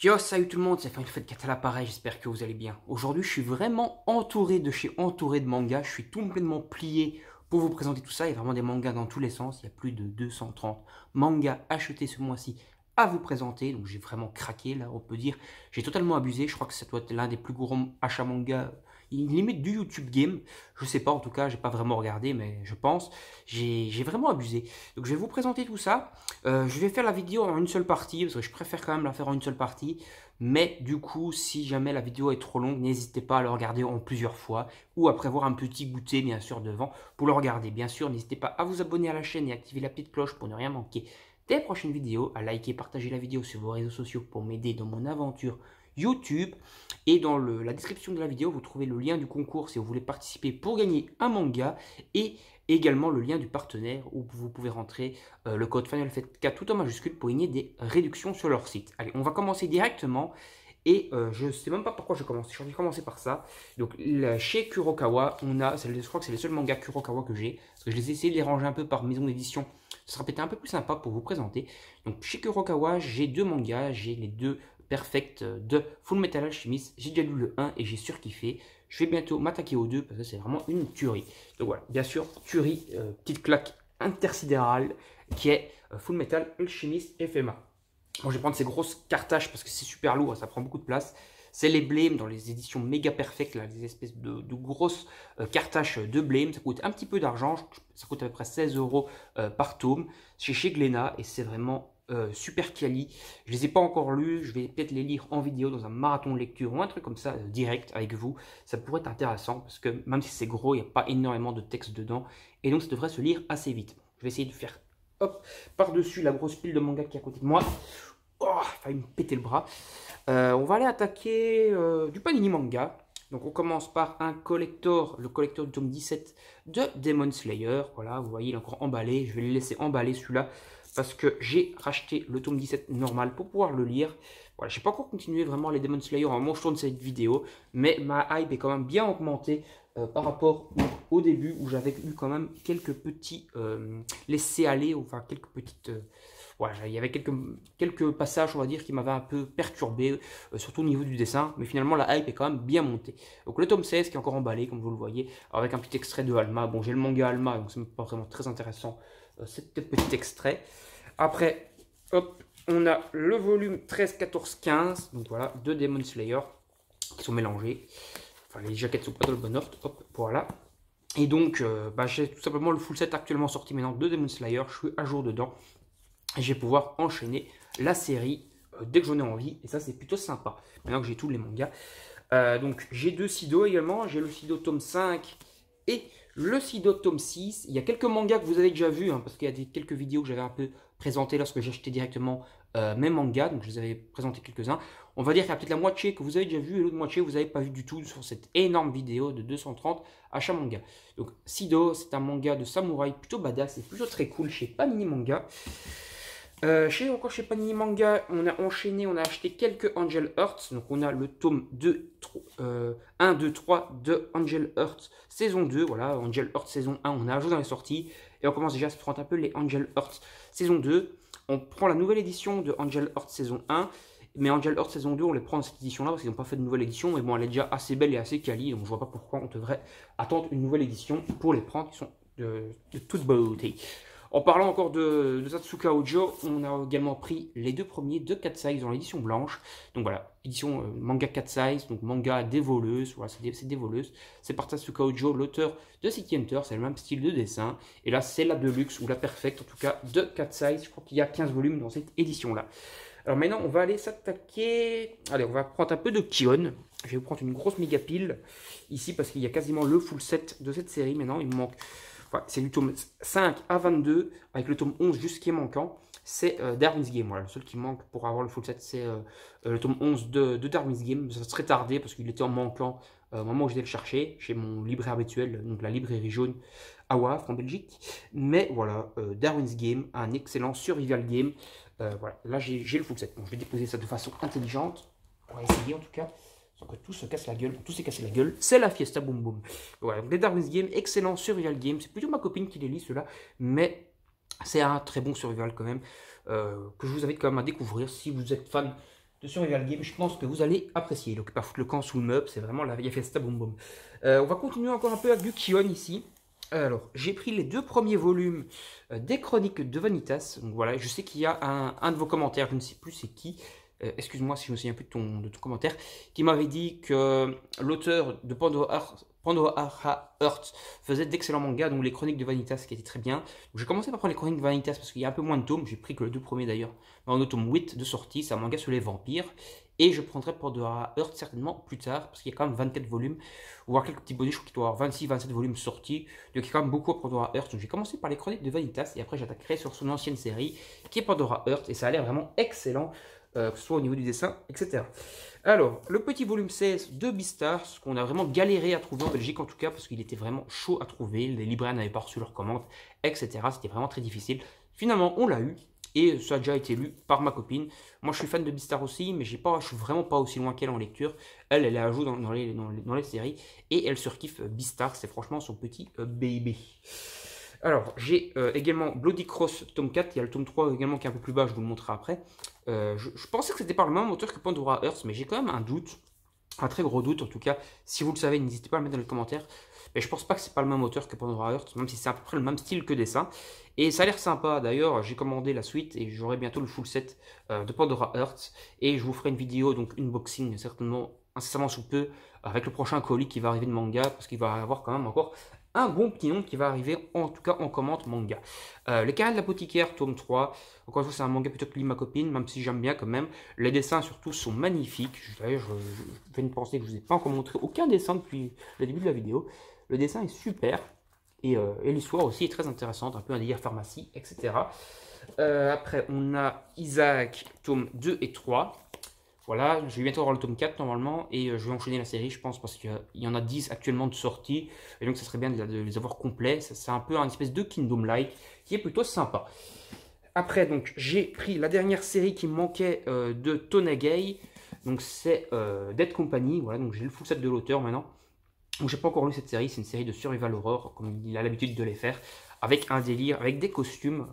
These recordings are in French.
Yo, salut tout le monde, c'est Final Fantasy 4 à l'appareil, j'espère que vous allez bien. Aujourd'hui, je suis vraiment entouré de chez entouré de mangas, je suis complètement plié pour vous présenter tout ça. Il y a vraiment des mangas dans tous les sens, il y a plus de 230 mangas achetés ce mois-ci à vous présenter. Donc j'ai vraiment craqué là, on peut dire. J'ai totalement abusé, je crois que ça doit être l'un des plus gros achats manga, limite du YouTube Game. Je sais pas, en tout cas, j'ai pas vraiment regardé, mais je pense. J'ai vraiment abusé. Donc je vais vous présenter tout ça. Je vais faire la vidéo en une seule partie, parce que je préfère quand même la faire en une seule partie. Mais du coup, si jamais la vidéo est trop longue, n'hésitez pas à le regarder en plusieurs fois, ou à prévoir un petit goûter, bien sûr, devant, pour le regarder. Bien sûr, n'hésitez pas à vous abonner à la chaîne et activer la petite cloche pour ne rien manquer des prochaines vidéos, à liker et partager la vidéo sur vos réseaux sociaux pour m'aider dans mon aventure YouTube. Et dans la description de la vidéo, vous trouvez le lien du concours si vous voulez participer pour gagner un manga, et également le lien du partenaire où vous pouvez rentrer le code Final Fantasy 4 tout en majuscule pour gagner des réductions sur leur site. Allez, on va commencer directement. Et je ne sais même pas pourquoi je commence. Je vais commencer par ça. Donc chez Kurokawa, on a, je crois que c'est les seuls mangas Kurokawa que j'ai, parce que je les ai essayé de les ranger un peu par maison d'édition. Ce sera peut-être un peu plus sympa pour vous présenter. Donc chez Kurokawa, j'ai deux mangas, j'ai les deux Perfect de Full Metal Alchemist. J'ai déjà lu le 1 et j'ai surkiffé. Je vais bientôt m'attaquer au 2 parce que c'est vraiment une tuerie. Donc voilà, bien sûr, tuerie, petite claque intersidérale qui est Full Metal Alchemist FMA. Bon, je vais prendre ces grosses cartaches parce que c'est super lourd, ça prend beaucoup de place. C'est les Blame dans les éditions méga perfect, là, les espèces de grosses cartaches de Blame. Ça coûte un petit peu d'argent, ça coûte à peu près 16 € par tome. C'est chez Glénat et c'est vraiment super quali. Je les ai pas encore lus, je vais peut-être les lire en vidéo dans un marathon de lecture ou un truc comme ça, direct avec vous. Ça pourrait être intéressant parce que même si c'est gros, il n'y a pas énormément de texte dedans. Et donc ça devrait se lire assez vite. Je vais essayer de faire hop, par-dessus la grosse pile de manga qui est à côté de moi. Oh, failli me péter le bras. On va aller attaquer du Panini Manga. Donc on commence par un collector, le collector du tome 17 de Demon Slayer. Voilà, vous voyez, il est encore emballé. Je vais le laisser emballer celui-là parce que j'ai racheté le tome 17 normal pour pouvoir le lire. Voilà, je n'ai pas encore continué vraiment les Demon Slayer en moment où je tourne cette vidéo, mais ma hype est quand même bien augmentée par rapport au début où j'avais eu quand même quelques petits laissés-aller, enfin quelques petites... voilà, il y avait quelques passages, on va dire, qui m'avaient un peu perturbé, surtout au niveau du dessin, mais finalement la hype est quand même bien montée. Donc le tome 16 qui est encore emballé, comme vous le voyez, avec un petit extrait de Alma. Bon, j'ai le manga Alma, donc c'est pas vraiment très intéressant, c'est peut-être petit extrait. Après, hop, on a le volume 13, 14, 15, donc voilà, de Demon Slayer, qui sont mélangés. Enfin, les jaquettes sont pas dans le bon ordre, hop, voilà. Et donc, j'ai tout simplement le full set actuellement sorti maintenant de Demon Slayer, je suis à jour dedans. Et je vais pouvoir enchaîner la série dès que j'en ai envie. Et ça, c'est plutôt sympa. Maintenant que j'ai tous les mangas. Donc, j'ai deux Sido également. J'ai le Sido tome 5 et le Sido tome 6. Il y a quelques mangas que vous avez déjà vus, hein, parce qu'il y a quelques vidéos que j'avais un peu présentées lorsque j'ai acheté directement mes mangas. Donc, je les avais présentés quelques-uns. On va dire qu'il y a peut-être la moitié que vous avez déjà vu et l'autre moitié que vous n'avez pas vu du tout sur cette énorme vidéo de 230 achats manga. Donc, Sido, c'est un manga de samouraï plutôt badass et plutôt très cool chez Panini Manga. Chez Panini Manga, on a enchaîné, on a acheté quelques Angel Hearts. Donc on a le tome 1, 2, 3 de Angel Hearts saison 2. Voilà, Angel Hearts saison 1, on a ajouté dans les sorties. Et on commence déjà à se prendre un peu les Angel Hearts saison 2. On prend la nouvelle édition de Angel Hearts saison 1. Mais Angel Hearts saison 2, on les prend dans cette édition-là parce qu'ils n'ont pas fait de nouvelle édition. Mais bon, elle est déjà assez belle et assez quali. Donc je vois pas pourquoi on devrait attendre une nouvelle édition pour les prendre qui sont de toute beauté. En parlant encore de Satsuka Hojo, on a également pris les deux premiers de 4 size dans l'édition blanche. Donc voilà, édition manga 4 size, donc manga des voleuses, voilà, c'est des voleuses. C'est par Satsuka Hojo, l'auteur de City Hunter, c'est le même style de dessin. Et là, c'est la Deluxe ou la Perfect, en tout cas, de 4 size. Je crois qu'il y a 15 volumes dans cette édition-là. Alors maintenant, on va aller s'attaquer... Allez, on va prendre un peu de Kion. Je vais vous prendre une grosse méga pile ici parce qu'il y a quasiment le full set de cette série. Maintenant, il me manque... Enfin, c'est du tome 5 à 22, avec le tome 11 juste qui est manquant. C'est Darwin's Game. Voilà, le seul qui manque pour avoir le full set, c'est le tome 11 de Darwin's Game. Ça serait tardé parce qu'il était en manquant au moment où j'étais le chercher, chez mon libraire habituel, donc la librairie jaune à Wavre en Belgique. Mais voilà, Darwin's Game, un excellent survival game. Voilà, là j'ai le full set. Bon, je vais déposer ça de façon intelligente. On va essayer en tout cas. Sans que tout se casse la gueule, tout s'est cassé la gueule, c'est la fiesta boum boum. Voilà, donc les Darwin's Game, excellent survival game, c'est plutôt ma copine qui les lit ceux-là, mais c'est un très bon survival quand même, que je vous invite quand même à découvrir si vous êtes fan de Survival Game. Je pense que vous allez apprécier. Donc, pas foutre le camp sous le meuble, c'est vraiment la vieille Fiesta Boom Boom. On va continuer encore un peu avec du Kion ici. Alors, j'ai pris les 2 premiers volumes des Chroniques de Vanitas. Donc voilà, je sais qu'il y a un de vos commentaires, je ne sais plus c'est qui. Excuse-moi si je me souviens plus de ton commentaire, qui m'avait dit que l'auteur de Pandora Hearts faisait d'excellents mangas, donc les Chroniques de Vanitas qui étaient très bien. J'ai commencé par prendre les Chroniques de Vanitas parce qu'il y a un peu moins de tomes, j'ai pris que le 2 premiers d'ailleurs, mais en tome 8 de sortie, c'est un manga sur les vampires. Et je prendrai Pandora Hearts certainement plus tard, parce qu'il y a quand même 24 volumes, voire quelques petits bonus, je crois qu'il doit y avoir 26-27 volumes sortis, donc il y a quand même beaucoup à Pandora Hearts. Donc j'ai commencé par les Chroniques de Vanitas, et après j'attaquerai sur son ancienne série, qui est Pandora Hearts, et ça a l'air vraiment excellent. Que ce soit au niveau du dessin, etc. Alors, le petit volume 16 de Beastars, qu'on a vraiment galéré à trouver en Belgique en tout cas, parce qu'il était vraiment chaud à trouver, les libraires n'avaient pas reçu leurs commandes, etc. C'était vraiment très difficile. Finalement, on l'a eu, et ça a déjà été lu par ma copine. Moi, je suis fan de Beastars aussi, mais je suis vraiment pas aussi loin qu'elle en lecture. Elle est à jour dans les séries, et elle surkiffe Beastars, c'est franchement son petit baby. Alors, j'ai également Bloody Cross tome 4, il y a le tome 3 également qui est un peu plus bas, je vous le montrerai après. Je pensais que c'était par le même auteur que Pandora Hearts, mais j'ai quand même un doute, un très gros doute en tout cas. Si vous le savez, n'hésitez pas à le mettre dans les commentaires. Mais je pense pas que c'est pas le même auteur que Pandora Hearts, même si c'est à peu près le même style que dessin. Et ça a l'air sympa, d'ailleurs, j'ai commandé la suite et j'aurai bientôt le full set de Pandora Hearts. Et je vous ferai une vidéo, donc unboxing certainement incessamment sous peu, avec le prochain colis qui va arriver de manga, parce qu'il va y avoir quand même encore un bon petit nom qui va arriver, en tout cas en commande manga. Les Carnets de l'apothicaire, tome 3. Encore une fois, c'est un manga plutôt que lit ma copine, même si j'aime bien quand même. Les dessins surtout sont magnifiques. Je viens de penser que je ne vous ai pas encore montré aucun dessin depuis le début de la vidéo. Le dessin est super. Et l'histoire aussi est très intéressante, un peu un délire pharmacie, etc. Après, on a Isaac, tome 2 et 3. Voilà, je vais bientôt avoir le tome 4 normalement, et je vais enchaîner la série, je pense, parce qu'il y en a 10 actuellement de sortie, et donc ça serait bien de les avoir complets. C'est un peu un espèce de Kingdom-like, qui est plutôt sympa. Après, donc, j'ai pris la dernière série qui me manquait de Tonagay, donc c'est Dead Company, voilà, donc j'ai le full set de l'auteur maintenant. Donc j'ai pas encore lu cette série, c'est une série de survival horror, comme il a l'habitude de les faire, avec un délire, avec des costumes,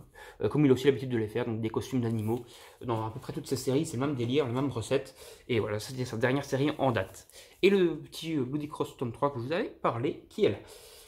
comme il a aussi l'habitude de les faire, donc des costumes d'animaux. Dans à peu près toutes ces séries, c'est le même délire, les mêmes recettes, et voilà, c'était sa dernière série en date. Et le petit Bloody Cross tome 3 que je vous avais parlé, qui est là.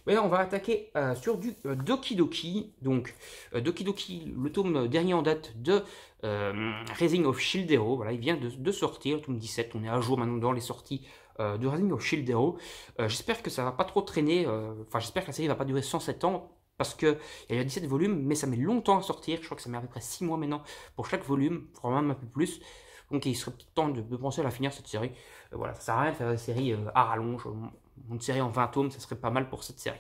Maintenant, on va attaquer sur du Doki Doki. Donc, Doki Doki, le tome dernier en date de Rising of Shield Hero. Voilà, il vient de sortir, le tome 17. On est à jour maintenant dans les sorties de Rising of Shield Hero. J'espère que ça va pas trop traîner. Enfin, j'espère que la série va pas durer 107 ans. Parce qu'il y a 17 volumes, mais ça met longtemps à sortir. Je crois que ça met à peu près 6 mois maintenant pour chaque volume, probablement même un peu plus. Donc il serait peut-être temps de penser à la finir cette série. Voilà, ça sert à rien de faire des séries à rallonge. Une série en 20 tomes, ça serait pas mal pour cette série.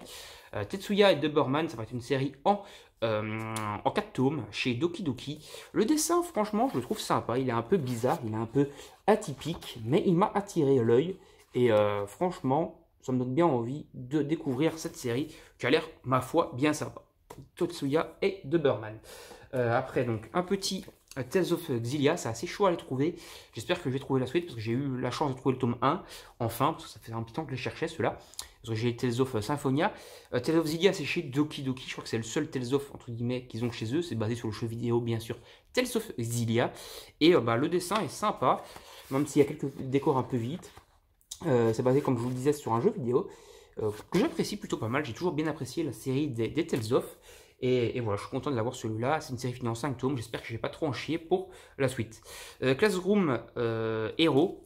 Tetsuya et Doberman, ça va être une série en 4 tomes chez Doki Doki. Le dessin, franchement, je le trouve sympa. Il est un peu bizarre, il est un peu atypique, mais il m'a attiré l'œil. Et franchement, ça me donne bien envie de découvrir cette série qui a l'air, ma foi, bien sympa. Tetsuya et Doberman. Après, donc, un petit Tales of Xillia, c'est assez chaud à les trouver. J'espère que je vais trouver la suite parce que j'ai eu la chance de trouver le tome 1 enfin, parce que ça fait un petit temps que je les cherchais ceux-là. Parce que j'ai Tales of Symphonia. Tales of Xillia, c'est chez Doki Doki. Je crois que c'est le seul Tales of entre guillemets qu'ils ont chez eux. C'est basé sur le jeu vidéo, bien sûr. Tales of Xillia. Et le dessin est sympa, même s'il y a quelques décors un peu vite. C'est basé, comme je vous le disais, sur un jeu vidéo que j'apprécie plutôt pas mal. J'ai toujours bien apprécié la série des Tales of. Et voilà, je suis content de l'avoir celui-là. C'est une série finie en 5 tomes. J'espère que je vais pas trop en chier pour la suite. Classroom Hero.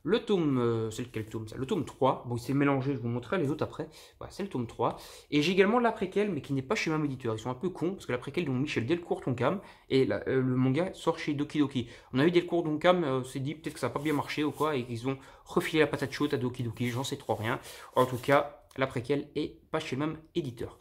Le tome, c'est lequel tome ça? Le tome 3. Bon, il s'est mélangé, je vous montrerai les autres après. Voilà, c'est le tome 3. Et j'ai également la préquelle, mais qui n'est pas chez même éditeur. Ils sont un peu cons, parce que la préquelle, ils ont mis chez le Delcourt Tonkam. Et le manga sort chez Doki Doki. On a eu Delcourt Tonkam, s'est dit peut-être que ça n'a pas bien marché ou quoi, et qu'ils ont refilé la patate chaude à Doki Doki. J'en sais trop rien. En tout cas, la préquelle est pas chez le même éditeur.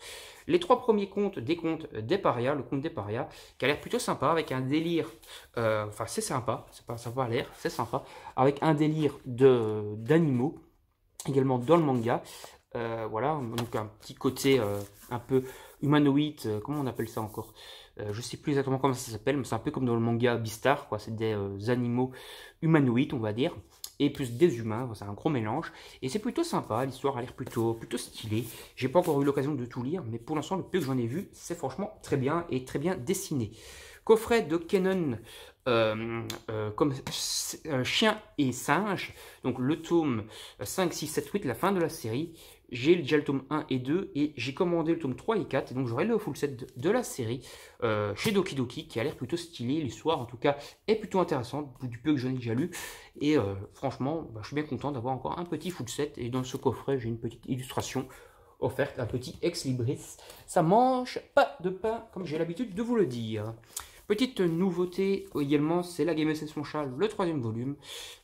Les 3 premiers contes des parias, le conte des parias, qui a l'air plutôt sympa, avec un délire, enfin c'est sympa, c'est pas sympa à l'air, c'est sympa, avec un délire d'animaux, également dans le manga. Voilà, donc un petit côté un peu humanoïde, comment on appelle ça encore, je sais plus exactement comment ça s'appelle, mais c'est un peu comme dans le manga Beastars, quoi, c'est des animaux humanoïdes, on va dire. Et plus des humains, c'est un gros mélange. Et c'est plutôt sympa, l'histoire a l'air plutôt stylée. J'ai pas encore eu l'occasion de tout lire, mais pour l'instant, le peu que j'en ai vu, c'est franchement très bien et très bien dessiné. Coffret de Kenon comme Chien et Singe, donc le tome 5, 6, 7, 8, la fin de la série. J'ai déjà le tome 1 et 2 et j'ai commandé le tome 3 et 4 et donc j'aurai le full set de la série chez Doki Doki qui a l'air plutôt stylé. L'histoire en tout cas est plutôt intéressante du peu que j'en ai déjà lu et franchement je suis bien content d'avoir encore un petit full set et dans ce coffret j'ai une petite illustration offerte, un petit ex libris. Ça mange pas de pain comme j'ai l'habitude de vous le dire. Petite nouveauté également, c'est la Game Session Chat, le 3e volume.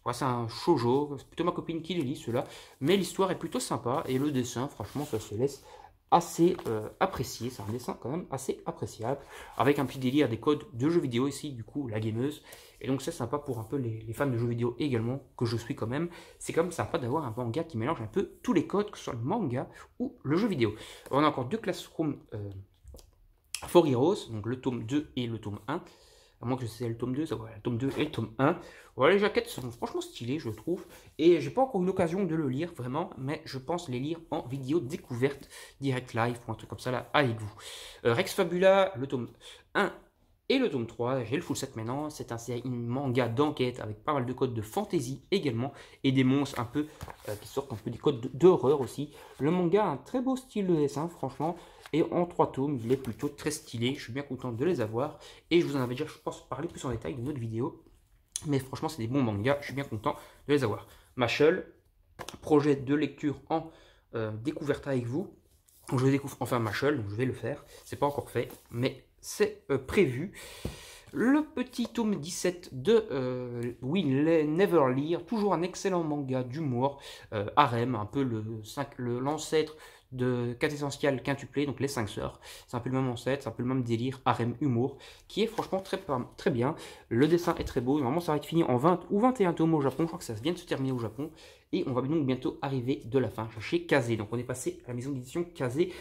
Voilà, c'est un shoujo, c'est plutôt ma copine qui les lit ceux-là, mais l'histoire est plutôt sympa et le dessin, franchement, ça se laisse assez apprécier. C'est un dessin quand même assez appréciable, avec un petit délire des codes de jeux vidéo ici, du coup, la gameuse. Et donc c'est sympa pour un peu les fans de jeux vidéo également, que je suis quand même. C'est quand même sympa d'avoir un manga qui mélange un peu tous les codes, que ce soit le manga ou le jeu vidéo. On a encore deux classrooms For Heroes, donc le tome 2 et le tome 1. À moins que c'est le tome 2, ça voilà, le tome 2 et le tome 1. Voilà, les jaquettes sont franchement stylées, je trouve. Et j'ai pas encore eu l'occasion de le lire, vraiment, mais je pense les lire en vidéo découverte, direct live, ou un truc comme ça, là, avec vous. Rex Fabula, le tome 1 et le tome 3, j'ai le full set maintenant. C'est un manga d'enquête avec pas mal de codes de fantasy également. Et des monstres un peu, qui sortent un peu des codes d'horreur aussi. Le manga a un très beau style de dessin, franchement. Et en 3 tomes, il est plutôt très stylé. Je suis bien content de les avoir. Et je vous en avais déjà, je pense, parlé plus en détail dans notre vidéo. Mais franchement, c'est des bons mangas. Je suis bien content de les avoir. Machel, projet de lecture en découverte avec vous. Donc, je découvre enfin Machel, donc je vais le faire. C'est pas encore fait, mais c'est prévu. Le petit tome 17 de Will Never Lire, toujours un excellent manga d'humour, harem, un peu l'ancêtre de 4 essentiels quintuplés, donc les 5 sœurs. C'est un peu le même ancêtre, c'est un peu le même délire, harem humour, qui est franchement très bien. Le dessin est très beau, normalement ça va être fini en 20 ou 21 tomes au Japon, je crois que ça vient de se terminer au Japon. Et on va donc bientôt arriver de la fin, chez Kazé. Donc on est passé à la maison d'édition Kazé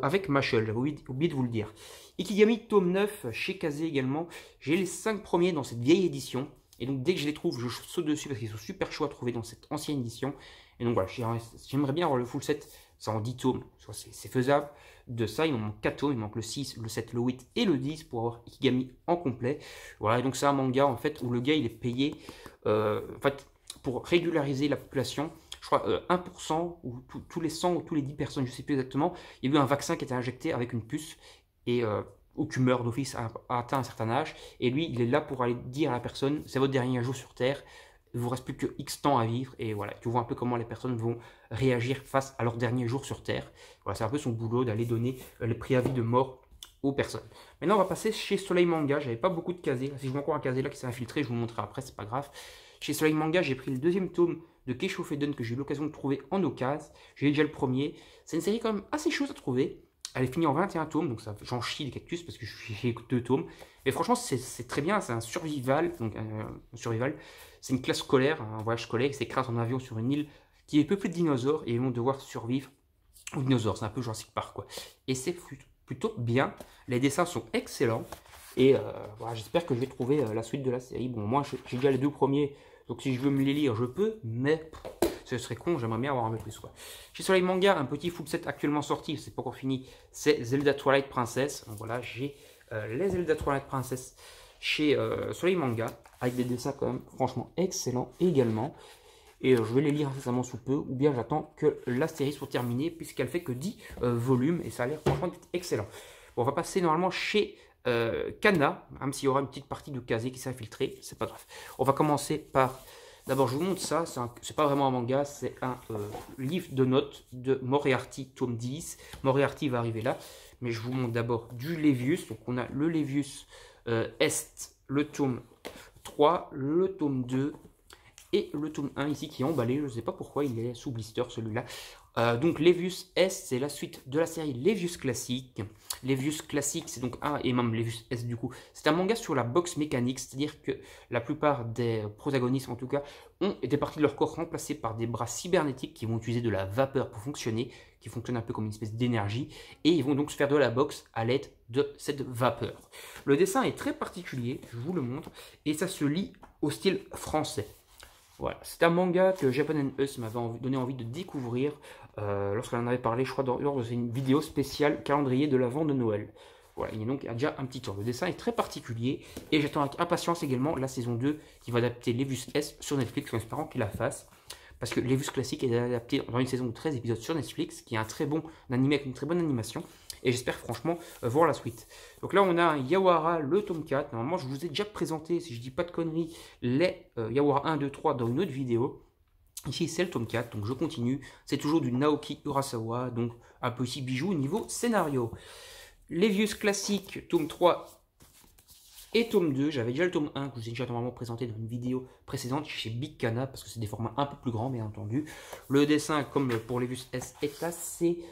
avec Machel, j'avais oublié de vous le dire. Ikigami tome 9 chez Kazé également. J'ai les 5 premiers dans cette vieille édition. Et donc dès que je les trouve, je saute dessus parce qu'ils sont super chauds à trouver dans cette ancienne édition. Et donc voilà, j'aimerais bien avoir le full set, ça en 10 tomes, c'est faisable. De ça, il me manque 4 tomes, il me manque le 6, le 7, le 8 et le 10 pour avoir Ikigami en complet. Voilà, et donc c'est un manga en fait où le gars il est payé en fait, pour régulariser la population. Je crois 1% ou tous les 100 ou tous les 10 personnes, je ne sais plus exactement, il y a eu un vaccin qui était injecté avec une puce et ou tu meurs d'office à atteint un certain âge. Et lui, il est là pour aller dire à la personne, c'est votre dernier jour sur Terre, il vous reste plus que X temps à vivre. Et voilà, tu vois un peu comment les personnes vont réagir face à leur dernier jour sur Terre. Voilà, c'est un peu son boulot d'aller donner les préavis de mort aux personnes. Maintenant, on va passer chez Soleil Manga. J'avais pas beaucoup de casés. Si je vois encore un casé là qui s'est infiltré, je vous le montrerai après, c'est pas grave. Chez Soleil Manga, j'ai pris le 2e tome de Keisho Feden que j'ai eu l'occasion de trouver en occasion. J'ai déjà le premier. C'est une série quand même assez chaude à trouver. Elle est finie en 21 tomes, donc j'en chie des cactus parce que j'ai 2 tomes. Mais franchement, c'est très bien, c'est un survival. Donc un survival, c'est une classe scolaire, un voyage scolaire qui s'écrase en avion sur une île qui est peuplée de dinosaures et ils vont devoir survivre aux dinosaures. C'est un peu Jurassic Park, quoi. Et c'est plutôt bien. Les dessins sont excellents. Et voilà, j'espère que je vais trouver la suite de la série. Bon, moi, j'ai déjà les 2 premiers, donc si je veux me les lire, je peux, mais ce serait con, j'aimerais bien avoir un peu plus, quoi. Chez Soleil Manga, un petit full set actuellement sorti, c'est pas encore fini, c'est Zelda Twilight Princess. Donc voilà, j'ai les Zelda Twilight Princess chez Soleil Manga, avec des dessins quand même franchement excellents également. Et je vais les lire incessamment sous peu, ou bien j'attends que la série soit terminée, puisqu'elle fait que 10 volumes, et ça a l'air franchement excellent. Bon, on va passer normalement chez Kana, même s'il y aura une petite partie de Kazé qui s'est infiltrée, c'est pas grave. On va commencer par... D'abord, je vous montre ça, c'est pas vraiment un manga, c'est un livre de notes de Moriarty, tome 10. Moriarty va arriver là, mais je vous montre d'abord du Levius. Donc, on a le Levius Est, le tome 3, le tome 2 et le tome 1 ici qui est emballé. Je ne sais pas pourquoi il est sous blister celui-là. Donc Levius S, c'est la suite de la série Levius Classique. Levius Classique, c'est donc un, et même Levius S du coup, c'est un manga sur la boxe mécanique, c'est-à-dire que la plupart des protagonistes en tout cas ont des parties de leur corps remplacées par des bras cybernétiques qui vont utiliser de la vapeur pour fonctionner, qui fonctionnent un peu comme une espèce d'énergie, et ils vont donc se faire de la boxe à l'aide de cette vapeur. Le dessin est très particulier, je vous le montre, et ça se lit au style français. Voilà, c'est un manga que Japan Us m'avait donné envie de découvrir lorsqu'on en avait parlé, je crois, lors de une vidéo spéciale calendrier de l'Avent de Noël. Voilà, il y a donc déjà un petit tour. Le dessin est très particulier et j'attends avec impatience également la saison 2 qui va adapter Levus S sur Netflix en espérant qu'il la fasse. Parce que Levus classique est adapté dans une saison de 13 épisodes sur Netflix, qui est un très bon animé avec une très bonne animation. Et j'espère franchement voir la suite. Donc là, on a un Yawara, le tome 4. Normalement, je vous ai déjà présenté, si je dis pas de conneries, les Yawara 1, 2, 3 dans une autre vidéo. Ici, c'est le tome 4, donc je continue. C'est toujours du Naoki Urasawa, donc un petit bijou au niveau scénario. Levius classique, tome 3 et tome 2. J'avais déjà le tome 1 que je vous ai déjà normalement présenté dans une vidéo précédente chez Big Kana, parce que c'est des formats un peu plus grands, bien entendu. Le dessin, comme pour Levius S, est assez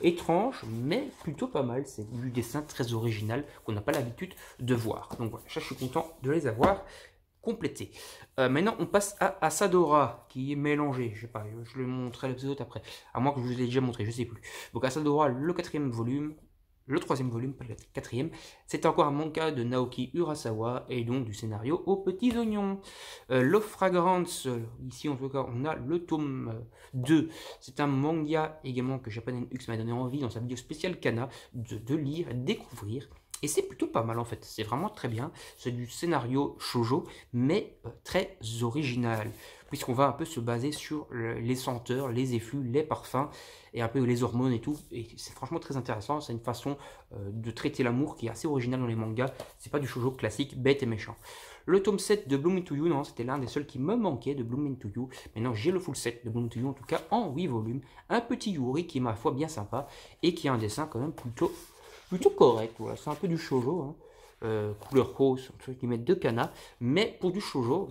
étrange, mais plutôt pas mal. C'est du dessin très original qu'on n'a pas l'habitude de voir. Donc voilà, je suis content de les avoir complétés. Maintenant, on passe à Asadora, qui est mélangé. Je sais pas, je le montrerai l'épisode après, à moins que je vous l'ai déjà montré, je sais plus. Donc Asadora, le 4e volume. Le 3e volume, pas le 4e, c'est encore un manga de Naoki Urasawa et donc du scénario aux petits oignons. Love Fragrance, ici en tout cas on a le tome 2, c'est un manga également que Japan X m'a donné envie dans sa vidéo spéciale Kana de lire et de découvrir. Et c'est plutôt pas mal en fait, c'est vraiment très bien, c'est du scénario shoujo, mais très original, puisqu'on va un peu se baser sur les senteurs, les effluves, les parfums, et un peu les hormones et tout, et c'est franchement très intéressant, c'est une façon de traiter l'amour qui est assez originale dans les mangas, c'est pas du shoujo classique, bête et méchant. Le tome 7 de Bloom Into You, non, c'était l'un des seuls qui me manquait de Bloom Into You, maintenant j'ai le full set de Bloom Into You, en tout cas en 8 volumes, un petit Yuri qui est ma foi bien sympa, et qui a un dessin quand même plutôt correct, voilà. C'est un peu du shoujo, hein. Couleur rose, qui mettent de Kana, mais pour du shoujo,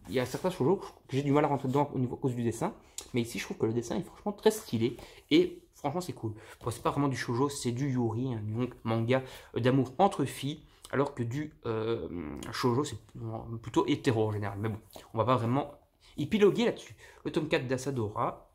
il y a certains shoujo que j'ai du mal à rentrer dedans à cause du dessin, mais ici je trouve que le dessin est franchement très stylé, et franchement c'est cool. Bon, c'est pas vraiment du shoujo, c'est du yuri, hein, donc manga d'amour entre filles, alors que du shoujo c'est plutôt hétéro en général, mais bon, on va pas vraiment épiloguer là-dessus. Le tome 4 d'Asadora,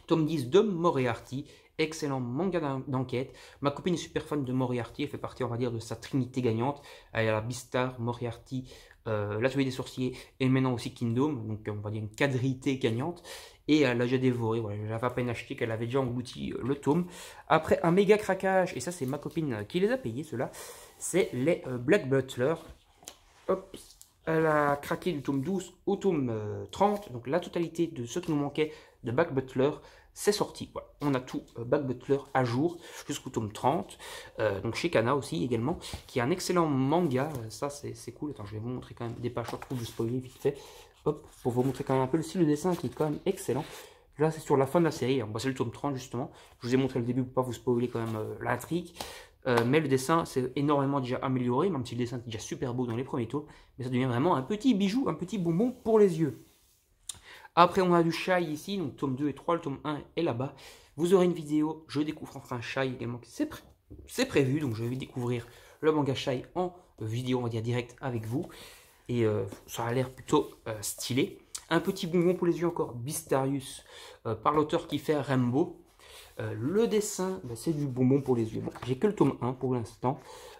tome 10 de Moriarty, excellent manga d'enquête. Ma copine est super fan de Moriarty, elle fait partie, on va dire, de sa trinité gagnante. Elle a la Beastar, Moriarty, l'Atelier des Sorciers et maintenant aussi Kingdom, donc on va dire une quadrité gagnante. Et elle l'a déjà dévoré, voilà, je l'avais à peine acheté, qu'elle avait déjà englouti le tome. Après un méga craquage, et ça c'est ma copine qui les a payés, ceux-là, c'est les Black Butler. Hop, elle a craqué du tome 12 au tome 30, donc la totalité de ce qui nous manquait de Black Butler, c'est sorti. Voilà. On a tout Black Butler à jour jusqu'au tome 30, donc chez Kana aussi également, qui est un excellent manga, ça c'est cool. Attends, je vais vous montrer quand même des pages, je trouve, je spoiler vite fait, hop, pour vous montrer quand même un peu le style de dessin qui est quand même excellent. Là c'est sur la fin de la série, c'est le tome 30 justement, je vous ai montré le début pour pas vous spoiler quand même l'intrigue. Mais le dessin s'est énormément déjà amélioré, même si le dessin est déjà super beau dans les premiers tomes, mais ça devient vraiment un petit bijou, un petit bonbon pour les yeux. Après on a du Shai ici, donc tome 2 et 3, le tome 1 est là-bas. Vous aurez une vidéo, je découvre enfin Shai également, c'est prévu, donc je vais découvrir le manga Shai en vidéo, on va dire direct avec vous. Et ça a l'air plutôt stylé. Un petit bonbon pour les yeux encore, Beastarius, par l'auteur qui fait Rainbow. Le dessin, c'est du bonbon pour les yeux. Bon, j'ai que le tome 1 pour l'instant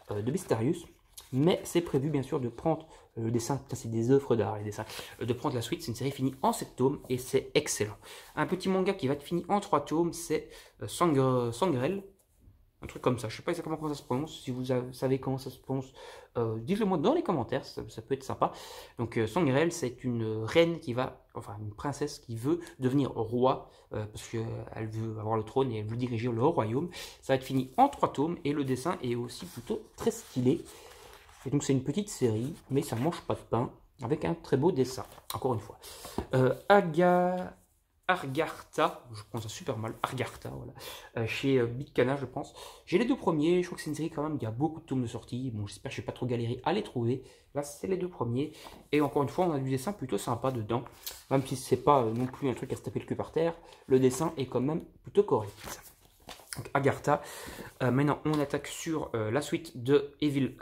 de Beastarius, mais c'est prévu bien sûr de prendre le dessin, c'est des œuvres d'art les dessins, de prendre la suite. C'est une série finie en 7 tomes et c'est excellent. Un petit manga qui va être fini en 3 tomes, c'est Sangrel, un truc comme ça. Je sais pas exactement comment ça se prononce. Si vous savez comment ça se prononce, dites-le moi dans les commentaires, ça peut être sympa. Donc Sangrel, c'est une reine qui va, enfin une princesse qui veut devenir roi, parce qu'elle veut avoir le trône et elle veut diriger le royaume. Ça va être fini en 3 tomes et le dessin est aussi plutôt très stylé. Et donc c'est une petite série, mais ça mange pas de pain, avec un très beau dessin, encore une fois. Argartha, je prononce ça super mal, Argartha, voilà, chez Big Kana, je pense. J'ai les 2 premiers, je crois que c'est une série quand même, il y a beaucoup de tomes de sortie, bon j'espère que je vais pas trop galérer à les trouver. Là c'est les 2 premiers, et encore une fois on a du dessin plutôt sympa dedans, même si c'est pas non plus un truc à se taper le cul par terre, le dessin est quand même plutôt correct. Donc Agartha, maintenant on attaque sur la suite de Evil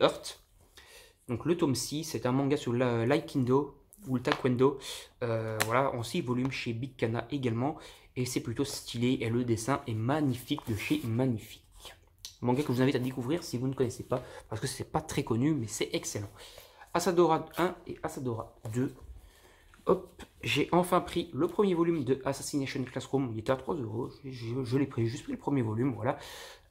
Earth. Donc le tome 6, c'est un manga sur l'aïkido ou le taekwondo, voilà, en 6 volumes chez Big Kana également, et c'est plutôt stylé, et le dessin est magnifique de chez Magnifique. Manga que je vous invite à découvrir si vous ne connaissez pas, parce que c'est pas très connu, mais c'est excellent. Asadora 1 et Asadora 2. Hop, j'ai enfin pris le premier volume de Assassination Classroom. Il était à 3 euros. Je l'ai pris, juste pris le premier volume. Voilà.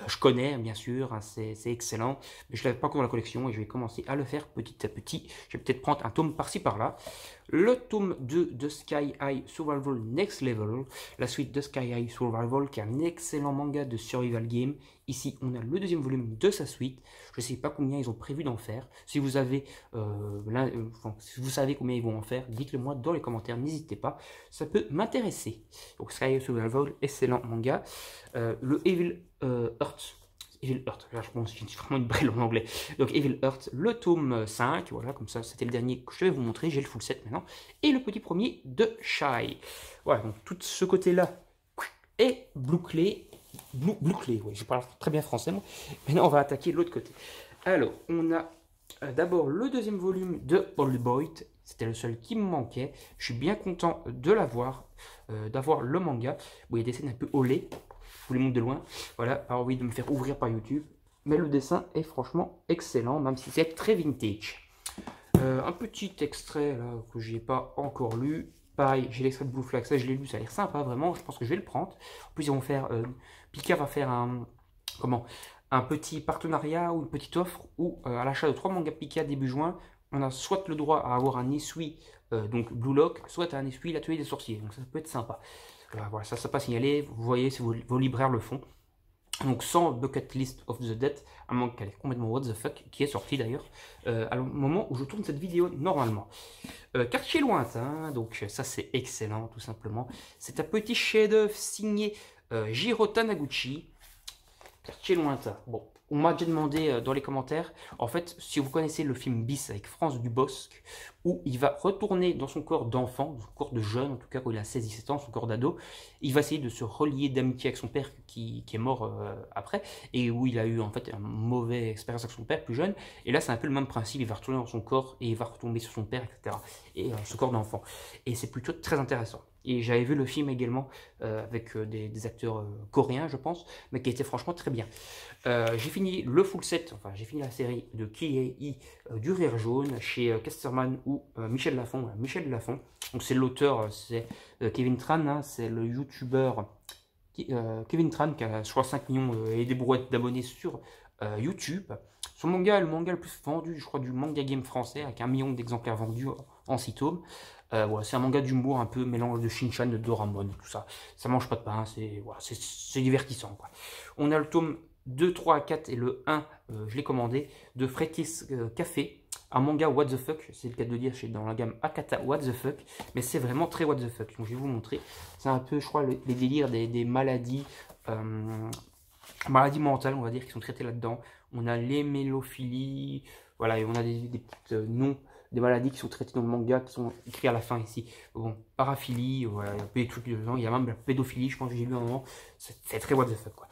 Je connais, bien sûr, hein, c'est excellent. Mais je ne l'avais pas encore dans la collection et je vais commencer à le faire petit à petit. Je vais peut-être prendre un tome par-ci par-là. Le tome 2 de Sky High Survival Next Level. La suite de Sky High Survival, qui est un excellent manga de survival game. Ici, on a le deuxième volume de sa suite. Je ne sais pas combien ils ont prévu d'en faire. Si vous avez, si vous savez combien ils vont en faire, dites-le moi dans les commentaires. N'hésitez pas, ça peut m'intéresser. Donc Sky High Survival, excellent manga. Le Evil Earth. Evil Earth, là je pense que j'ai vraiment une brêle en anglais. Donc Evil Earth, le tome 5, voilà, comme ça, c'était le dernier que je vais vous montrer. J'ai le full set maintenant. Et le petit premier de Shy. Voilà, donc tout ce côté-là est bouclé. Bouclé, oui, je parle très bien français, moi. Maintenant, on va attaquer l'autre côté. Alors, on a d'abord le deuxième volume de Old Boy. C'était le seul qui me manquait. Je suis bien content de l'avoir, d'avoir le manga. Bon, il y a des scènes un peu au lait. Je vous les montre de loin. Voilà, pas envie de me faire ouvrir par YouTube. Mais le dessin est franchement excellent, même si c'est très vintage. Un petit extrait là, que je n'ai pas encore lu. Pareil, j'ai l'extrait de Blue Flag, ça je l'ai lu, ça a l'air sympa, vraiment, je pense que je vais le prendre. En plus, ils vont faire, Pika va faire un petit partenariat ou une petite offre où, à l'achat de 3 mangas Pika début juin, on a soit le droit à avoir un essuie, donc Blue Lock, soit un essuie l'atelier des sorciers, donc ça peut être sympa. Voilà, ça pas signalé, vous voyez si vos libraires le font. Donc sans Bucket List of the Dead, un manga qui est complètement what the fuck, qui est sorti d'ailleurs, à le moment où je tourne cette vidéo normalement. Quartier lointain, donc ça c'est excellent tout simplement. C'est un petit chef-d'œuvre signé Jiro Taniguchi. Quartier lointain. Bon, on m'a déjà demandé dans les commentaires, en fait, si vous connaissez le film Bis avec France Dubosc, où il va retourner dans son corps d'enfant, son corps de jeune, en tout cas quand il a 16-17 ans, son corps d'ado, il va essayer de se relier d'amitié avec son père qui est mort après, et où il a eu en fait une mauvaise expérience avec son père plus jeune, et là c'est un peu le même principe, il va retourner dans son corps et il va retomber sur son père, etc. Et ce corps d'enfant. Et c'est plutôt très intéressant. Et j'avais vu le film également avec des acteurs coréens, je pense, mais qui était franchement très bien. J'ai fini le full set, enfin j'ai fini la série de Kiei du Rire Jaune chez Casterman ou Michel Lafon. Michel Lafon, donc c'est l'auteur, c'est Kevin Tran, hein, c'est le youtubeur Kevin Tran qui a je crois 5 millions et des brouettes d'abonnés sur YouTube. Son manga est le manga le plus vendu, je crois, du manga game français, avec 1 million d'exemplaires vendus en 6 tomes. Voilà, c'est un manga d'humour un peu mélange de Shinchan, de Doraemon, tout ça. Ça mange pas de pain, voilà, c'est divertissant, quoi. On a le tome 2, 3, 4 et le 1, je l'ai commandé, de Fretis Café, un manga what the fuck, c'est le cas de le dire, c'est dans la gamme Akata what the fuck, mais c'est vraiment très what the fuck. Donc je vais vous montrer, c'est un peu, je crois, les délires des maladies, maladies mentales, on va dire, qui sont traitées là-dedans. On a l'hémélophilie, voilà, et on a des petits noms, des maladies qui sont traitées dans le manga, qui sont écrits à la fin ici. Bon, paraphilie, voilà, il y a un peu des trucs dedans, il y a même la pédophilie, je pense que j'ai lu un moment, c'est très what the fuck, quoi.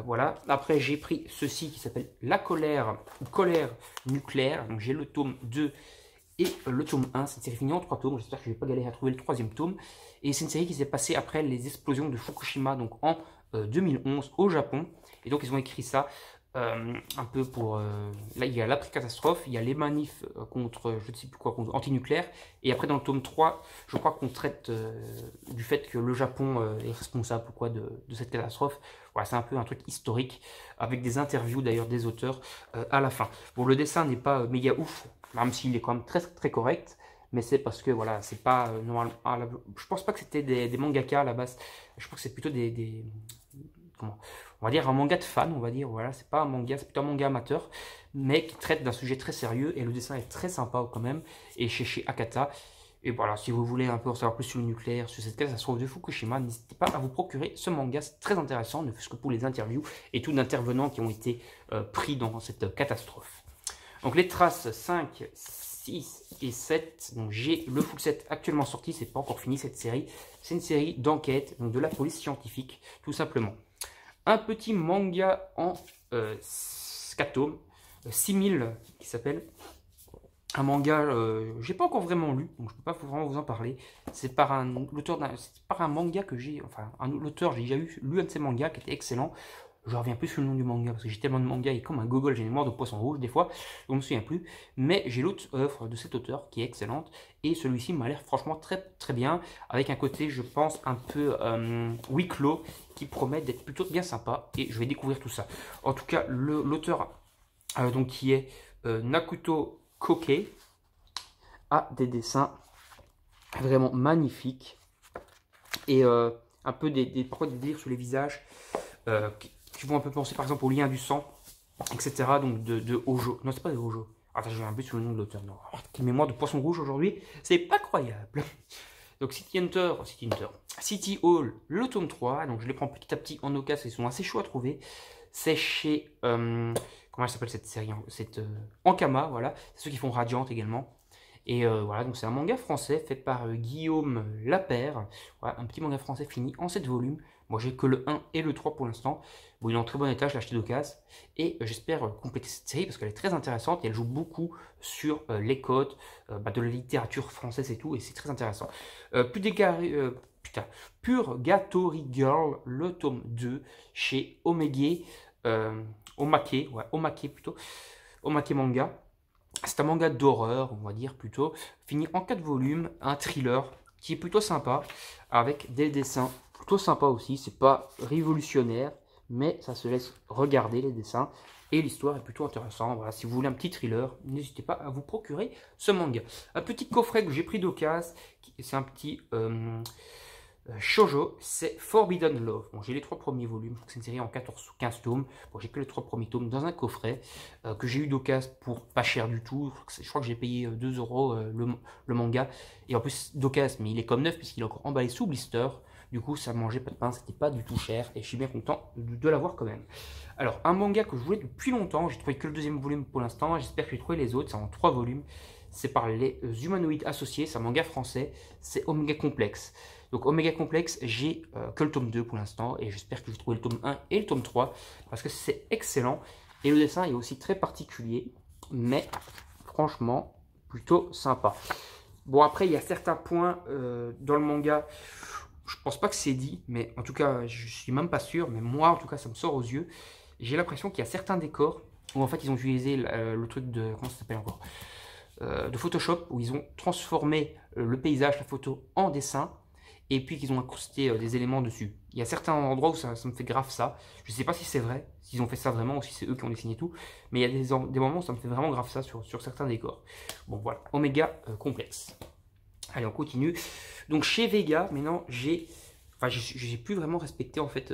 Voilà, après j'ai pris ceci qui s'appelle La colère, ou Colère nucléaire, donc j'ai le tome 2 et le tome 1, c'est une série finie en 3 tomes, j'espère que je ne vais pas galérer à trouver le 3e tome, et c'est une série qui s'est passée après les explosions de Fukushima, donc en 2011 au Japon, et donc ils ont écrit ça un peu pour... là il y a l'après-catastrophe, il y a les manifs contre, je ne sais plus quoi, contre anti-nucléaire, et après dans le tome 3, je crois qu'on traite du fait que le Japon est responsable quoi, de cette catastrophe. Voilà, c'est un peu un truc historique, avec des interviews d'ailleurs des auteurs à la fin. Bon, le dessin n'est pas méga ouf, même s'il est quand même très très correct, mais c'est parce que voilà, c'est pas normalement... je pense pas que c'était des mangaka à la base, je pense que c'est plutôt comment on va dire un manga de fan, on va dire, voilà, c'est pas un manga, c'est plutôt un manga amateur, mais qui traite d'un sujet très sérieux, et le dessin est très sympa quand même, et chez Akata. Et voilà, si vous voulez un peu en savoir plus sur le nucléaire, sur cette catastrophe de Fukushima, n'hésitez pas à vous procurer ce manga, c'est très intéressant, ne fût-ce que pour les interviews et tous les intervenants qui ont été pris dans cette catastrophe. Donc les traces 5, 6 et 7, donc j'ai le full set actuellement sorti, c'est pas encore fini cette série, c'est une série d'enquête, donc de la police scientifique, tout simplement. Un petit manga en 4 tomes, 6000 qui s'appelle. Un manga, j'ai pas encore vraiment lu, donc je peux pas vraiment vous en parler. C'est par un auteur, c'est par un manga que j'ai, enfin un auteur, j'ai déjà lu un de ses mangas qui était excellent. Je reviens plus sur le nom du manga parce que j'ai tellement de mangas et comme un gogol, j'ai une mémoire de poisson rouge des fois, donc je me souviens plus. Mais j'ai l'autre œuvre de cet auteur qui est excellente et celui-ci m'a l'air franchement très très bien avec un côté, je pense, un peu huis clos qui promet d'être plutôt bien sympa et je vais découvrir tout ça. En tout cas, l'auteur donc qui est Nakuto Koke a des dessins vraiment magnifiques et un peu parfois des délires sur les visages qui vont un peu penser par exemple au lien du sang, etc. Donc de Hojo. Non, c'est pas de Hojo. Attends, j'ai un but sur le nom de l'auteur. Non, quelle mémoire de poisson rouge aujourd'hui, c'est pas croyable. Donc City Hall, le tome 3. Donc je les prends petit à petit en occasion, ils sont assez chauds à trouver. C'est chez comment elle s'appelle cette série, Ankama, voilà. C'est ceux qui font Radiant également. Et voilà, donc c'est un manga français fait par Guillaume Lapère. Voilà, un petit manga français fini en 7 volumes. Moi j'ai que le 1 et le 3 pour l'instant. Bon, il est en très bon état, je l'ai acheté d'occasion. Et j'espère compléter cette série parce qu'elle est très intéressante et elle joue beaucoup sur les codes de la littérature française et tout. Et c'est très intéressant. Purgatory Girl, le tome 2 chez Omake, Omake plutôt. Omake Manga. C'est un manga d'horreur, on va dire plutôt, fini en 4 volumes, un thriller qui est plutôt sympa, avec des dessins plutôt sympas aussi. C'est pas révolutionnaire, mais ça se laisse regarder les dessins, et l'histoire est plutôt intéressante. Voilà, si vous voulez un petit thriller, n'hésitez pas à vous procurer ce manga. Un petit coffret que j'ai pris d'occasion, c'est un petit shoujo, c'est Forbidden Love. Bon, j'ai les 3 premiers volumes, c'est une série en 14 ou 15 tomes. Bon, j'ai que les 3 premiers tomes dans un coffret que j'ai eu d'occasion pour pas cher du tout. Je crois que j'ai payé 2 € le manga. Et en plus d'occasion, mais il est comme neuf puisqu'il est encore emballé sous blister. Du coup, ça mangeait pas de pain, c'était pas du tout cher. Et je suis bien content de l'avoir quand même. Alors, un manga que je voulais depuis longtemps, j'ai trouvé que le 2e volume pour l'instant. J'espère que je vais trouver les autres, c'est en 3 volumes. C'est par les humanoïdes associés, c'est un manga français, c'est Omega Complex. Donc Omega Complex, j'ai que le tome 2 pour l'instant et j'espère que je vais trouver le tome 1 et le tome 3 parce que c'est excellent. Et le dessin est aussi très particulier, mais franchement, plutôt sympa. Bon, après, il y a certains points dans le manga, je pense pas que c'est dit, mais en tout cas, je suis même pas sûr, mais moi, en tout cas, ça me sort aux yeux. J'ai l'impression qu'il y a certains décors où en fait, ils ont utilisé le truc de, comment ça s'appelle encore, de Photoshop, où ils ont transformé le paysage, la photo en dessin, et puis qu'ils ont incrusté des éléments dessus. Il y a certains endroits où ça me fait grave ça. Je ne sais pas si c'est vrai, s'ils ont fait ça vraiment, ou si c'est eux qui ont dessiné tout, mais il y a des moments où ça me fait vraiment grave ça sur certains décors. Bon voilà, Omega Complex. Allez, on continue. Donc chez Vega, maintenant j'ai... Enfin, j'ai plus vraiment respecté en fait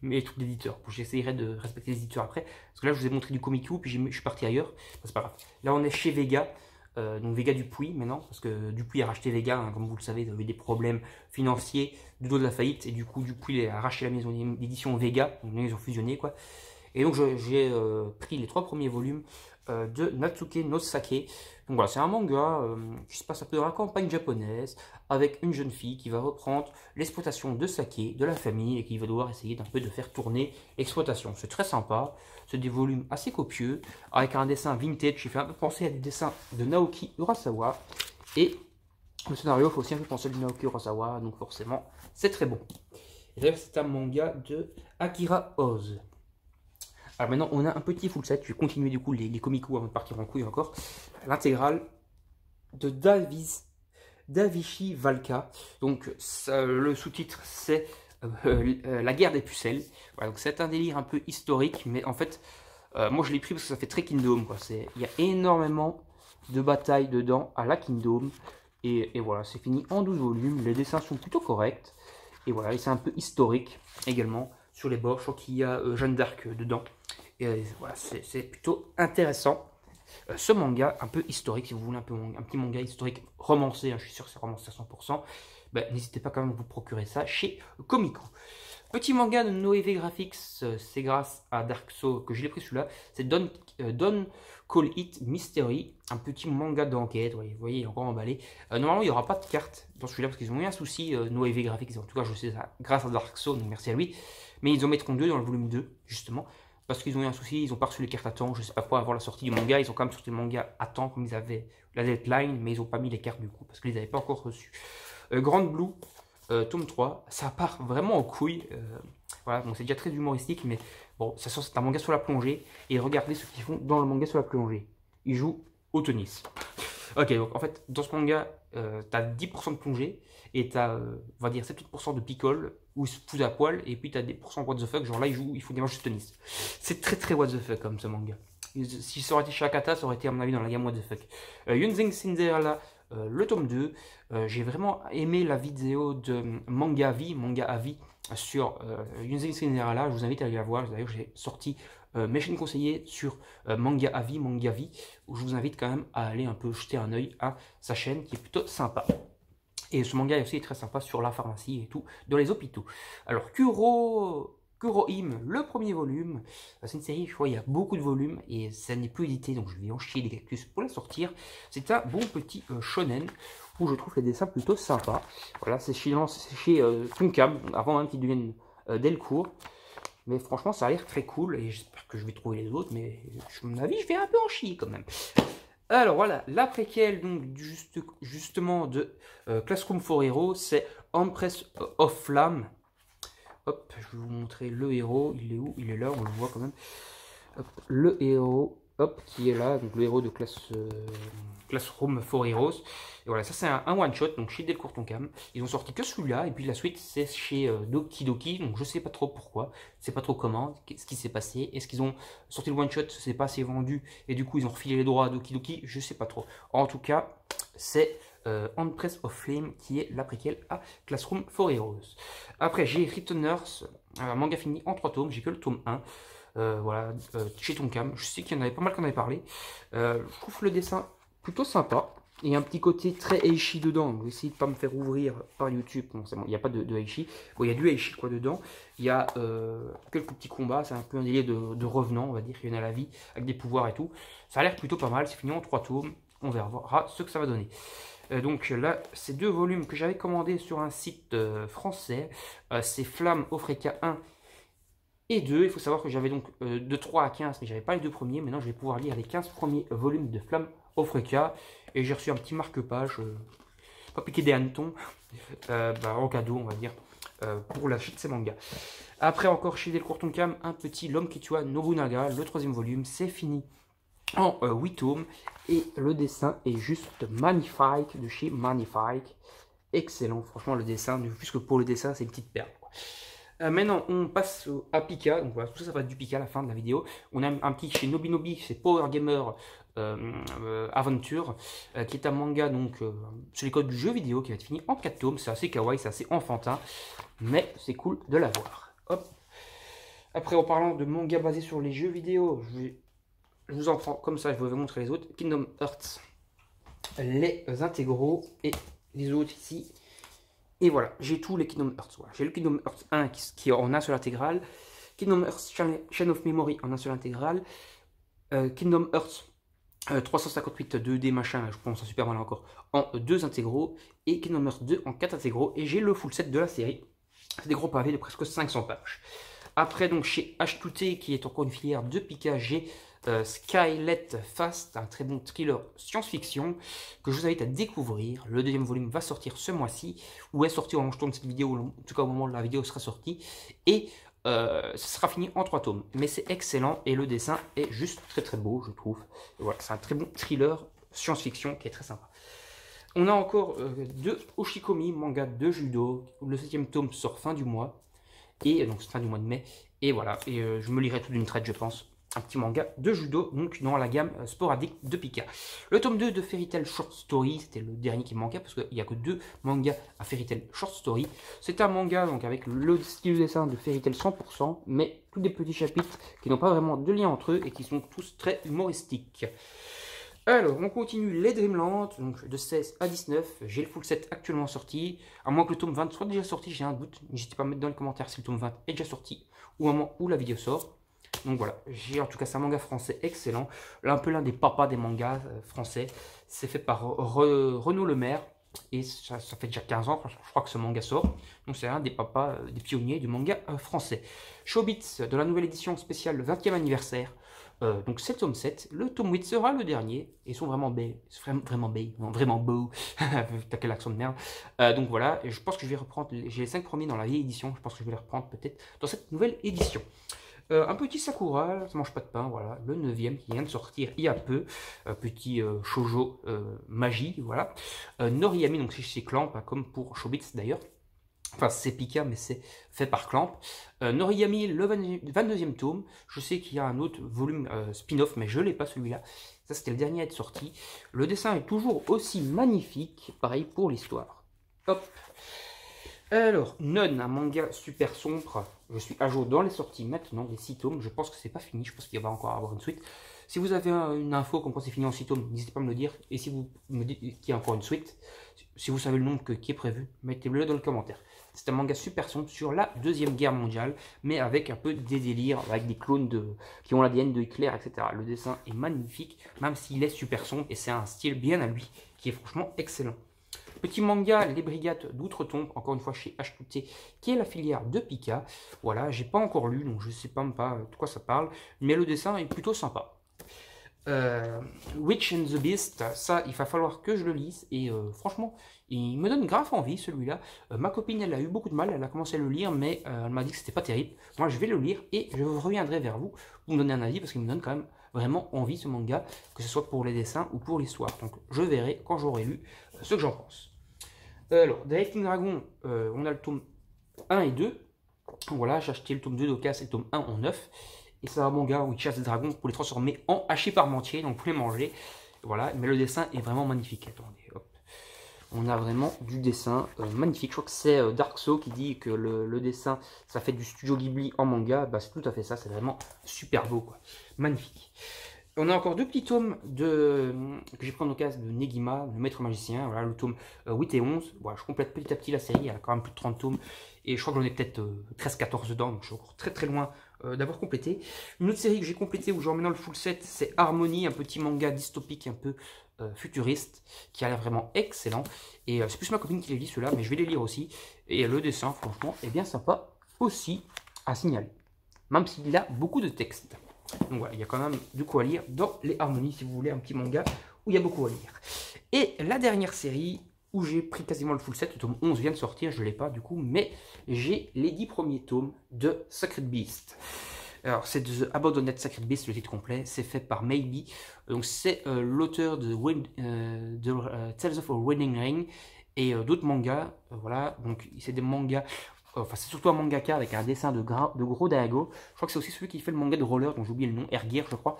mes trucs d'éditeur. J'essayerai de respecter les éditeurs après. Parce que là, je vous ai montré du Komiku, puis je suis parti ailleurs. Enfin, c'est pas grave. Là, on est chez Vega. Donc Vega Dupuis maintenant. Parce que Dupuis a racheté Vega. Hein, comme vous le savez, il avait des problèmes financiers du dos de la faillite. Et du coup, Dupuis a racheté la maison d'édition Vega. Donc ils ont fusionné quoi. Et donc j'ai pris les 3 premiers volumes de Natsuke no Sake. Donc voilà, c'est un manga qui se passe un peu dans la campagne japonaise avec une jeune fille qui va reprendre l'exploitation de saké de la famille et qui va devoir essayer d'un peu de faire tourner l'exploitation. C'est très sympa, c'est des volumes assez copieux avec un dessin vintage qui fait un peu penser à des dessins de Naoki Urasawa et le scénario fait aussi un peu penser à du Naoki Urasawa, donc forcément c'est très bon. Et d'ailleurs c'est un manga de Akira Oz. Alors maintenant, on a un petit full set. Je vais continuer du coup les comics avant de partir en couille encore. L'intégrale de Davichi Valka. Donc le sous-titre c'est La guerre des pucelles. Voilà, donc c'est un délire un peu historique, mais en fait, moi je l'ai pris parce que ça fait très Kingdom. Il y a énormément de batailles dedans à la Kingdom. Et voilà, c'est fini en 12 volumes. Les dessins sont plutôt corrects. Et voilà, et c'est un peu historique également. Sur les bords, je crois qu'il y a Jeanne d'Arc dedans. Et voilà, c'est plutôt intéressant. Ce manga un peu historique, si vous voulez un petit manga historique romancé, hein, je suis sûr que c'est romancé à 100%, ben, n'hésitez pas quand même à vous procurer ça chez Comico. Petit manga de Noévé Graphics, c'est grâce à Darkso que je l'ai pris celui-là. C'est Don't Call It Mystery, un petit manga d'enquête. Vous voyez, il est encore emballé. Normalement, il n'y aura pas de carte dans celui-là parce qu'ils ont eu un souci, Noévé Graphics. En tout cas, je sais ça grâce à Darkso, donc merci à lui. Mais ils en mettront 2 dans le volume 2, justement. Parce qu'ils ont eu un souci, ils ont pas reçu les cartes à temps, je sais pas quoi, avant la sortie du manga. Ils ont quand même sorti le manga à temps, comme ils avaient la deadline, mais ils ont pas mis les cartes du coup, parce qu'ils les avaient pas encore reçues. Grande Blue, tome 3, ça part vraiment en couille. Voilà, donc c'est déjà très humoristique, mais bon, ça sort, c'est un manga sur la plongée. Et regardez ce qu'ils font dans le manga sur la plongée. Ils jouent au tennis. Ok, donc en fait, dans ce manga, t'as 10% de plongée et t'as, on va dire, 70% de picole où ils se foutent à poil, et puis t'as des pourcents what the fuck, genre là, ils font des matchs de tennis. C'est très très what the fuck comme ce manga. Si ça aurait été Shakata, ça aurait été à mon avis dans la gamme what the fuck. Yunzing Cinderella, le tome 2. J'ai vraiment aimé la vidéo de Manga Avi sur Yunzing Cinderella. Je vous invite à aller la voir. D'ailleurs, j'ai sorti mes chaînes conseillées sur Manga Avi, où je vous invite quand même à aller un peu jeter un oeil à sa chaîne qui est plutôt sympa. Et ce manga aussi est très sympa sur la pharmacie et tout, dans les hôpitaux. Alors, Kurohime, le premier volume, c'est une série, je crois, il y a beaucoup de volumes et ça n'est plus édité, donc je vais en chier des cactus pour la sortir. C'est un bon petit shonen où je trouve les dessins plutôt sympas. Voilà, c'est chez Tonkam, avant même qu'ils deviennent Delcourt. Mais franchement, ça a l'air très cool et j'espère que je vais trouver les autres, mais à mon avis, je vais un peu en chier quand même. Alors voilà, la préquelle donc justement de Classroom for Heroes, c'est Empress of Flamme. Hop, je vais vous montrer le héros, il est où? Il est là, on le voit quand même. Hop, le héros, hop, qui est là, donc le héros de Classroom for Heroes. Et voilà, ça c'est un one shot, donc chez Delcourt Tonkam. Ils ont sorti que celui-là, et puis la suite c'est chez Doki Doki, donc je sais pas trop pourquoi, je sais pas trop comment, ce qui s'est passé. Est-ce qu'ils ont sorti le one shot, c'est pas assez vendu, et du coup ils ont refilé les droits à Doki Doki, je sais pas trop. En tout cas, c'est Empress of Flame qui est la préquelle à Classroom for Heroes. Après j'ai Returners, un manga fini en 3 tomes, j'ai que le tome 1. Voilà, chez Tonkam, je sais qu'il y en avait pas mal qui en avaient parlé. Je trouve le dessin plutôt sympa. Il y a un petit côté très Eishi dedans. Je vais essayer de ne pas me faire ouvrir par YouTube. Bon, bon, il n'y a pas de Eishi. Bon, il y a du Eishi quoi dedans. Il y a quelques petits combats. C'est un peu un délire de revenant, on va dire. Il y en a la vie avec des pouvoirs et tout. Ça a l'air plutôt pas mal. C'est fini en 3 tomes. On verra ce que ça va donner. Donc là, ces 2 volumes que j'avais commandés sur un site français. C'est Flamme Ofreka 1 et 2. Il faut savoir que j'avais donc de 3 à 15, mais j'avais pas les 2 premiers. Maintenant, je vais pouvoir lire les 15 premiers volumes de Flamme Ofreka. Et j'ai reçu un petit marque-page, pas piqué des hannetons, en cadeau, on va dire, pour la suite de ces mangas. Après, encore chez Delcourt Tonkam, un petit L'homme qui tua Nobunaga, le 3e volume, c'est fini en 8 tomes. Et le dessin est juste magnifique, de chez Magnifique. Excellent, franchement, le dessin, plus que pour le dessin, c'est une petite perle. Maintenant, on passe à Pika. Donc voilà, tout ça, ça va être du Pika à la fin de la vidéo. On a un petit chez Nobinobi, c'est Power Gamer Aventure, qui est un manga donc sur les codes du jeu vidéo qui va être fini en 4 tomes. C'est assez kawaii, c'est assez enfantin, mais c'est cool de l'avoir. Hop. Après, en parlant de manga basé sur les jeux vidéo, je vous en prends comme ça, je vais vous montrer les autres. Kingdom Hearts, les intégraux et les autres ici. Et voilà, j'ai tous les Kingdom Hearts. Voilà. J'ai le Kingdom Hearts 1 qui est en un seul intégral. Kingdom Hearts Chain of Memory en un seul intégral. Kingdom Hearts 358 2D machin, je pense à super mal encore, en 2 intégraux. Et Kingdom Hearts 2 en 4 intégraux. Et j'ai le full set de la série. C'est des gros pavés de presque 500 pages. Après, donc chez H2T, qui est encore une filière de Pika, j'ai Skylet Fast, un très bon thriller science-fiction que je vous invite à découvrir. Le 2e volume va sortir ce mois-ci, ou est sorti au moment où je tourne cette vidéo, en tout cas au moment où la vidéo sera sortie, et ça sera fini en 3 tomes. Mais c'est excellent et le dessin est juste très très beau, je trouve. Et voilà, c'est un très bon thriller science-fiction qui est très sympa. On a encore 2 Oshikomi, manga de judo. Le 7e tome sort fin du mois, et donc c'est fin du mois de mai. Et voilà, et je me lirai tout d'une traite, je pense. Un petit manga de judo, donc dans la gamme sporadique de Pika. Le tome 2 de Fairy Tail Short Story, c'était le dernier qui me manquait, parce qu'il n'y a que 2 mangas à Fairy Tail Short Story. C'est un manga donc avec le style de dessin de Fairy Tail 100%, mais tous des petits chapitres qui n'ont pas vraiment de lien entre eux et qui sont tous très humoristiques. Alors, on continue les Dreamland, donc de 16 à 19. J'ai le full set actuellement sorti. À moins que le tome 20 soit déjà sorti, j'ai un doute. N'hésitez pas à mettre dans les commentaires si le tome 20 est déjà sorti au moment où la vidéo sort. Donc voilà, j'ai en tout cas c'est un manga français excellent. Là, un peu l'un des papas des mangas français. C'est fait par Renaud Lemaire. Et ça fait déjà 15 ans, je crois que ce manga sort. Donc c'est un des papas, des pionniers du manga français. Showbiz, de la nouvelle édition spéciale, le 20e anniversaire. Donc c'est le tome 7, le tome 8 sera le dernier, et ils sont vraiment vraiment beaux, t'as quel accent de merde. Donc voilà, et je pense que je vais reprendre, j'ai les 5 premiers dans la vieille édition, je pense que je vais les reprendre peut-être dans cette nouvelle édition. Un petit Sakura, ça mange pas de pain, voilà, le 9e qui vient de sortir il y a peu, petit shoujo magie, voilà. Noriyami, donc c'est chez Clamp, hein, comme pour Chobits d'ailleurs. Enfin, c'est Pika, mais c'est fait par Clamp. Noriyami, le 22e tome. Je sais qu'il y a un autre volume spin-off, mais je ne l'ai pas celui-là. Ça, c'était le dernier à être sorti. Le dessin est toujours aussi magnifique. Pareil pour l'histoire. Hop. Alors, Nun, un manga super sombre. Je suis à jour dans les sorties maintenant, les 6 tomes. Je pense que c'est pas fini. Je pense qu'il va encore avoir une suite. Si vous avez une info comme quoi c'est fini en 6 tomes, n'hésitez pas à me le dire. Et si vous me dites qu'il y a encore une suite, si vous savez le nombre qui est prévu, mettez-le dans le commentaire. C'est un manga super sombre sur la Deuxième Guerre mondiale, mais avec un peu des délires, avec des clones qui ont l'ADN de Hitler, etc. Le dessin est magnifique, même s'il est super sombre, et c'est un style bien à lui, qui est franchement excellent. Petit manga, Les Brigades d'Outre-Tombe, encore une fois chez H2T, qui est la filière de Pika. Voilà, j'ai pas encore lu, donc je sais pas de quoi ça parle, mais le dessin est plutôt sympa. Witch and the Beast, ça il va falloir que je le lise et franchement il me donne grave envie celui-là. Ma copine elle a eu beaucoup de mal, elle a commencé à le lire mais elle m'a dit que c'était pas terrible. Moi je vais le lire et je reviendrai vers vous pour me donner un avis parce qu'il me donne quand même vraiment envie ce manga, que ce soit pour les dessins ou pour l'histoire. Donc je verrai quand j'aurai lu ce que j'en pense. Alors, Directing Dragon, on a le tome 1 et 2. Voilà, j'ai acheté le tome 2 d'Okas et le tome 1 en 9. Et c'est un manga où il chasse des dragons pour les transformer en hachis parmentiers, donc pour les manger. Voilà, mais le dessin est vraiment magnifique. Attendez, hop. On a vraiment du dessin magnifique. Je crois que c'est Darkso qui dit que le dessin, ça fait du studio Ghibli en manga. Bah, c'est tout à fait ça, c'est vraiment super beau, quoi. Magnifique. On a encore deux petits tomes que j'ai pris en occasion de Negima, le maître magicien. Voilà, le tome 8 et 11. Voilà, je complète petit à petit la série, elle a quand même plus de 30 tomes. Et je crois que j'en ai peut-être 13-14 dedans, donc je suis encore très très loin d'avoir complété. Une autre série que j'ai complétée où j'en mets dans le full set, c'est Harmony, un petit manga dystopique un peu futuriste, qui a l'air vraiment excellent. Et c'est plus ma copine qui les lit ceux-là, mais je vais les lire aussi. Et le dessin, franchement, est bien sympa aussi à signaler. Même s'il a beaucoup de textes. Donc voilà, il y a quand même du quoi lire dans les Harmonies si vous voulez un petit manga où il y a beaucoup à lire. Et la dernière série où j'ai pris quasiment le full set, le tome 11 vient de sortir, je ne l'ai pas du coup, mais j'ai les 10 premiers tomes de Sacred Beast. Alors c'est The Abandoned Sacred Beast, le titre complet, c'est fait par Maybe, donc c'est l'auteur de Tales of a Wedding Ring et d'autres mangas, voilà, donc c'est des mangas. Enfin, c'est surtout un mangaka avec un dessin de gros Daigo. Je crois que c'est aussi celui qui fait le manga de Roller, dont j'ai oublié le nom, Ergir, je crois.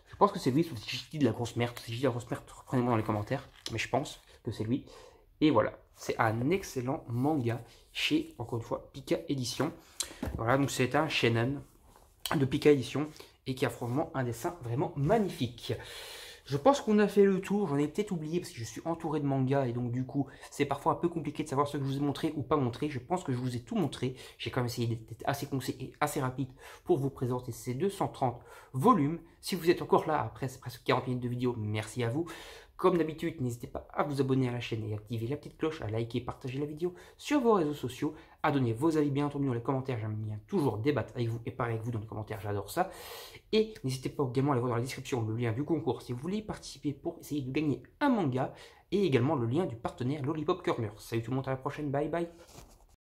Je pense que c'est lui, si je dis de la grosse merde. Si je dis de la grosse merde, reprenez-moi dans les commentaires. Mais je pense que c'est lui. Et voilà, c'est un excellent manga chez, encore une fois, Pika Édition. Voilà, donc c'est un shonen de Pika Édition et qui a franchement un dessin vraiment magnifique. Je pense qu'on a fait le tour, j'en ai peut-être oublié parce que je suis entouré de mangas et donc du coup c'est parfois un peu compliqué de savoir ce que je vous ai montré ou pas montré. Je pense que je vous ai tout montré, j'ai quand même essayé d'être assez concis et assez rapide pour vous présenter ces 230 volumes. Si vous êtes encore là après ces presque 40 minutes de vidéo, merci à vous. Comme d'habitude, n'hésitez pas à vous abonner à la chaîne et à activer la petite cloche, à liker et partager la vidéo sur vos réseaux sociaux, à donner vos avis bien entendu dans les commentaires, j'aime bien toujours débattre avec vous et parler avec vous dans les commentaires, j'adore ça. Et n'hésitez pas également à aller voir dans la description le lien du concours si vous voulez y participer pour essayer de gagner un manga, et également le lien du partenaire Lollipop Corner. Salut tout le monde, à la prochaine, bye bye.